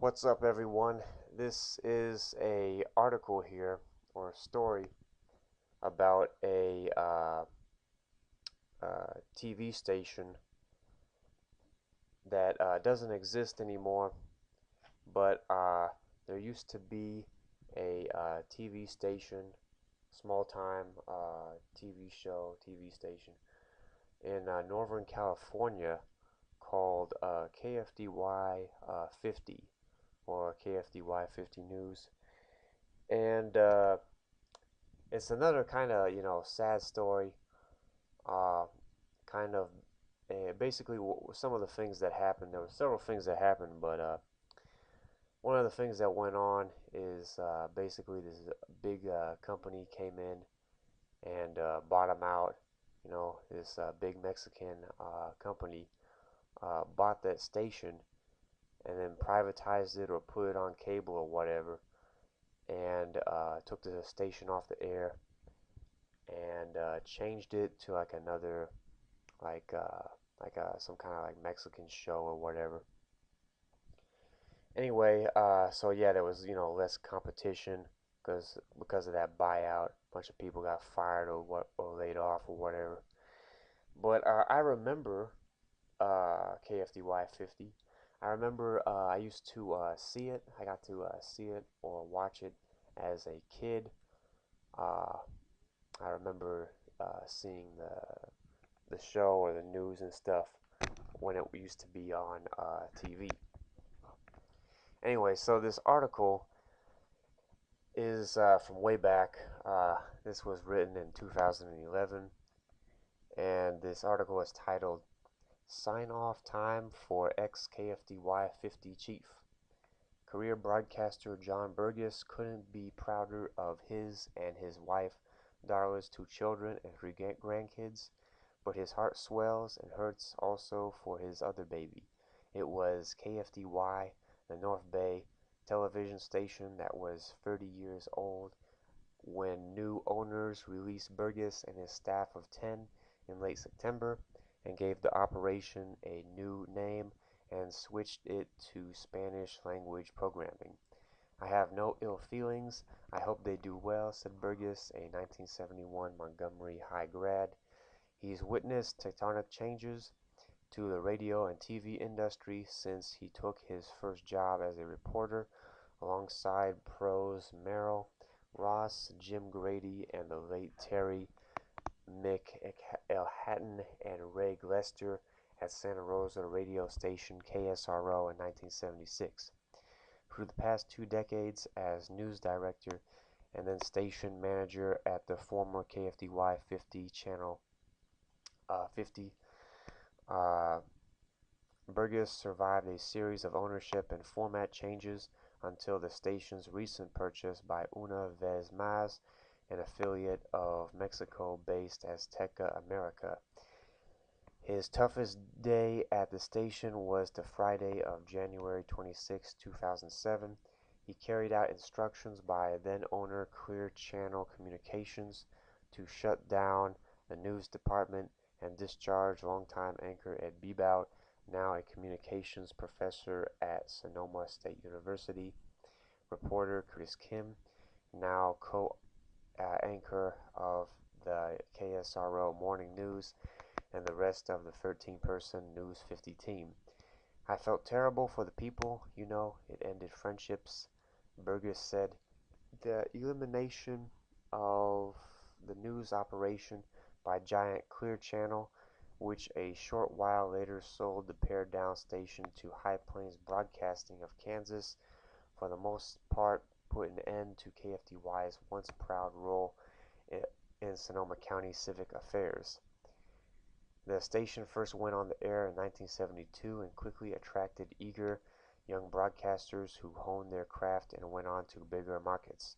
What's up, everyone? This is a article here or a story about a TV station that doesn't exist anymore, but there used to be a TV station, small time TV show, TV station in Northern California called KFDY 50 or KFDY 50 News. And it's another kind of sad story. Uh, kind of basically some of the things that happened. There were several things that happened, but one of the things that went on is basically this big company came in and bought them out. This big Mexican company bought that station and then privatized it or put it on cable or whatever, and took the station off the air and changed it to like another like some kind of like Mexican show or whatever. Anyway, so yeah, there was less competition because of that buyout. A bunch of people got fired or laid off or whatever. But I remember KFDY 50. I remember I used to see it. I got to see it or watch it as a kid. Uh, I remember seeing the show or the news and stuff when it used to be on TV. Anyway, so this article is from way back. This was written in 2011, and this article is titled "Sign Off Time for Ex-KFDY 50 Chief." Career broadcaster John Burgess couldn't be prouder of his and his wife, Darla's two children, and three grandkids, but his heart swells and hurts also for his other baby. It was KFDY, the North Bay television station that was 30 years old when new owners released Burgess and his staff of 10 in late September and gave the operation a new name and switched it to Spanish language programming. "I have no ill feelings. I hope they do well," said Burgess, a 1971 Montgomery High grad. He's witnessed tectonic changes to the radio and TV industry since he took his first job as a reporter alongside pros Merrill Ross, Jim Grady, and the late Terry McElhatton and Ray Lester at Santa Rosa radio station KSRO in 1976. For the past 2 decades as news director and then station manager at the former KFDY 50 channel 50, uh, Burgess survived a series of ownership and format changes until the station's recent purchase by Una Vez Más, an affiliate of Mexico-based Azteca America. His toughest day at the station was the Friday of January 26, 2007. He carried out instructions by then-owner Clear Channel Communications to shut down the news department and discharge longtime anchor Ed Bebout, now a communications professor at Sonoma State University, reporter Chris Kim, now co-anchor of the KSRO Morning News, and the rest of the 13-person News 50 team. "I felt terrible for the people, it ended friendships," Burgess said. The elimination of the news operation by giant Clear Channel, which a short while later sold the pared-down station to High Plains Broadcasting of Kansas, for the most part put an end to KFDY's once proud role in Sonoma County civic affairs. The station first went on the air in 1972 and quickly attracted eager young broadcasters who honed their craft and went on to bigger markets.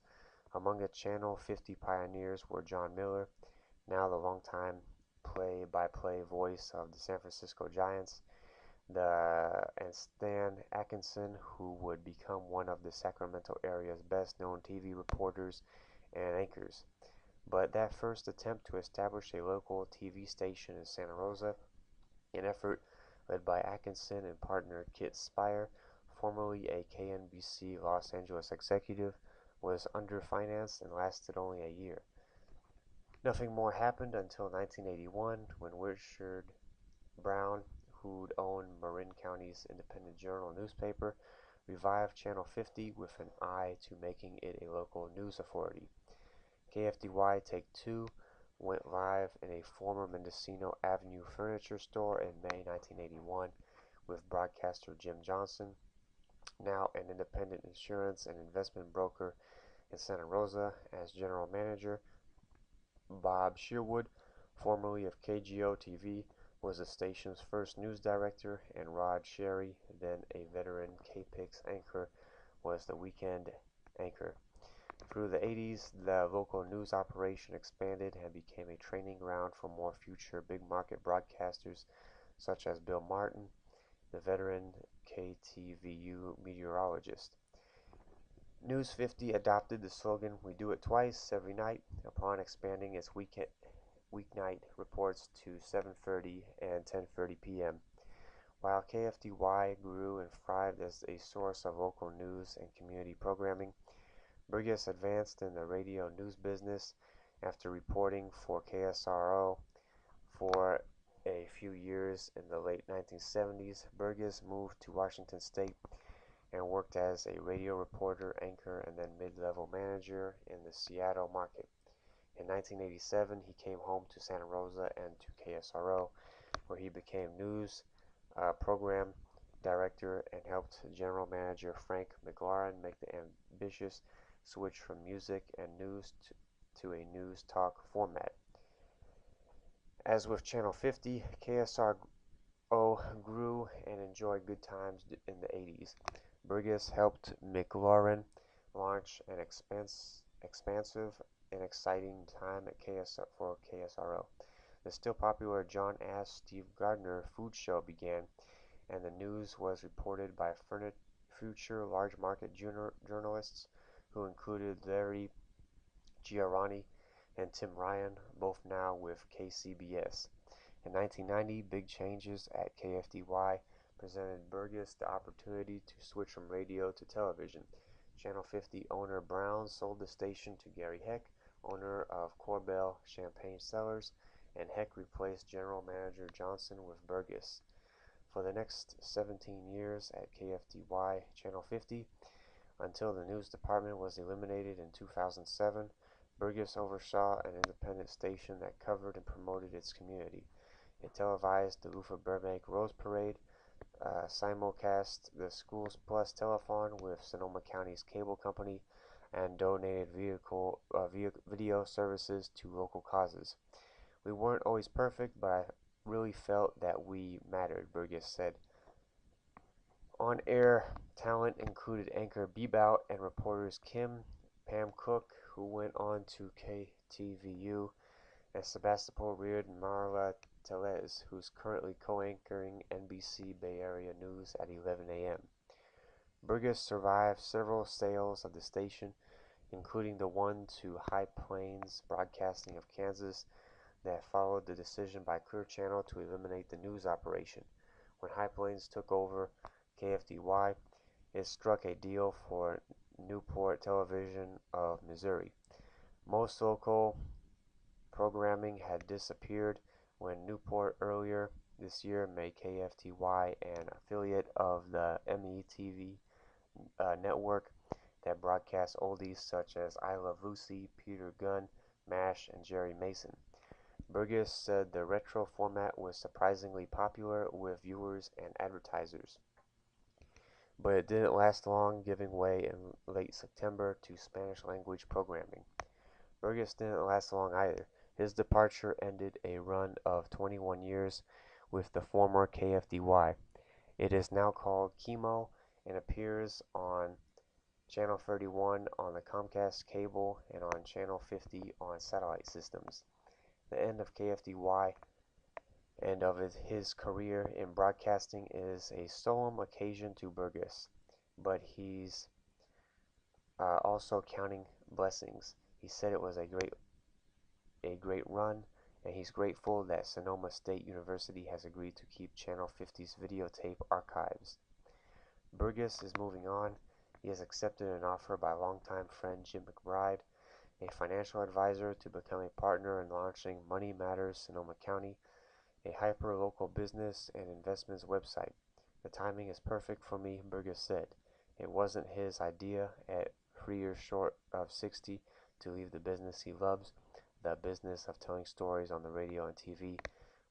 Among the Channel 50 pioneers were John Miller, now the longtime play-by-play voice of the San Francisco Giants, and Stan Atkinson, who would become one of the Sacramento area's best-known TV reporters and anchors. But that first attempt to establish a local TV station in Santa Rosa, an effort led by Atkinson and partner Kit Spire, formerly a KNBC Los Angeles executive, was underfinanced and lasted only a year. Nothing more happened until 1981 when Richard Brown, who'd owned Marin County's Independent Journal newspaper, revived Channel 50 with an eye to making it a local news authority. KFDY Take 2 went live in a former Mendocino Avenue furniture store in May 1981 with broadcaster Jim Johnson, now an independent insurance and investment broker in Santa Rosa, as general manager. Bob Sherwood, formerly of KGO-TV, was the station's first news director, and Rod Sherry, then a veteran KPIX anchor, was the weekend anchor. Through the 80s, the local news operation expanded and became a training ground for more future big-market broadcasters such as Bill Martin, the veteran KTVU meteorologist. News 50 adopted the slogan, "We do it twice every night," upon expanding its weeknight reports to 7:30 and 10:30 p.m. While KFDY grew and thrived as a source of local news and community programming, Burgess advanced in the radio news business. After reporting for KSRO for a few years in the late 1970s, Burgess moved to Washington State and worked as a radio reporter, anchor, and then mid-level manager in the Seattle market. In 1987, he came home to Santa Rosa and to KSRO, where he became news program director and helped general manager Frank McLaurin make the ambitious switch from music and news to a news talk format. As with Channel 50, KSRO grew and enjoyed good times in the 80s. Burgess helped McLaurin launch an expansive and exciting time at for KSRO. The still popular John Ash Steve Gardner food show began, and the news was reported by future large market journalists who included Larry Giarani and Tim Ryan, both now with KCBS. In 1990, big changes at KFDY presented Burgess the opportunity to switch from radio to television. Channel 50 owner Brown sold the station to Gary Heck, owner of Corbel Champagne Cellars, and Heck replaced general manager Johnson with Burgess. For the next 17 years at KFDY Channel 50, until the news department was eliminated in 2007, Burgess oversaw an independent station that covered and promoted its community. It televised the Luther Burbank Rose Parade, simulcast the Schools Plus telethon with Sonoma County's cable company, and donated video services to local causes. "We weren't always perfect, but I really felt that we mattered," Burgess said. On-air talent included anchor Bebout and reporters Pam Cook, who went on to KTVU, and Sebastopol Reard and Marla Telez, who's currently co-anchoring NBC Bay Area News at 11 a.m. Burgess survived several sales of the station, including the one to High Plains Broadcasting of Kansas that followed the decision by Clear Channel to eliminate the news operation. When High Plains took over KFDY, it struck a deal for Newport Television of Missouri. Most local programming had disappeared when Newport earlier this year made KFTY an affiliate of the METV network that broadcasts oldies such as I Love Lucy, Peter Gunn, MASH, and Jerry Mason. Burgess said the retro format was surprisingly popular with viewers and advertisers, but it didn't last long, giving way in late September to Spanish-language programming. Burgess didn't last long either. His departure ended a run of 21 years with the former KFDY. It is now called Chemo and appears on Channel 31 on the Comcast cable and on Channel 50 on satellite systems. The end of KFDY and of his career in broadcasting is a solemn occasion to Burgess, but he's also counting blessings. He said it was a great run, and he's grateful that Sonoma State University has agreed to keep Channel 50's videotape archives. Burgess is moving on. He has accepted an offer by longtime friend Jim McBride, a financial advisor, to become a partner in launching Money Matters Sonoma County, a hyper-local business and investments website. The timing is perfect for me, Burgess said. It wasn't his idea at 3 years short of 60 to leave the business he loves, the business of telling stories on the radio and TV.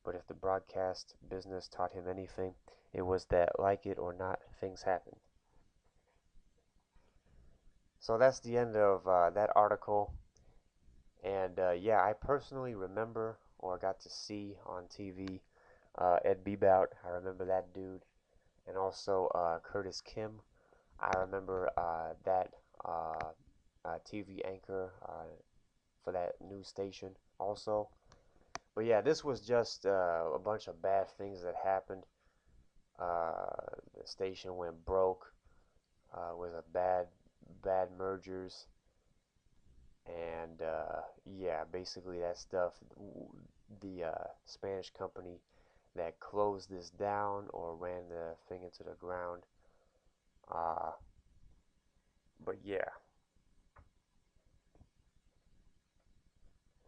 But if the broadcast business taught him anything, it was that, like it or not, things happen. So that's the end of that article. And yeah, I personally remember or got to see on TV Ed Bebout. I remember that dude. And also Curtis Kim. I remember that TV anchor for that news station also. But yeah, this was just a bunch of bad things that happened. The station went broke. Was a bad mergers, and yeah, basically that stuff. The Spanish company that closed this down or ran the thing into the ground. Uh, but yeah,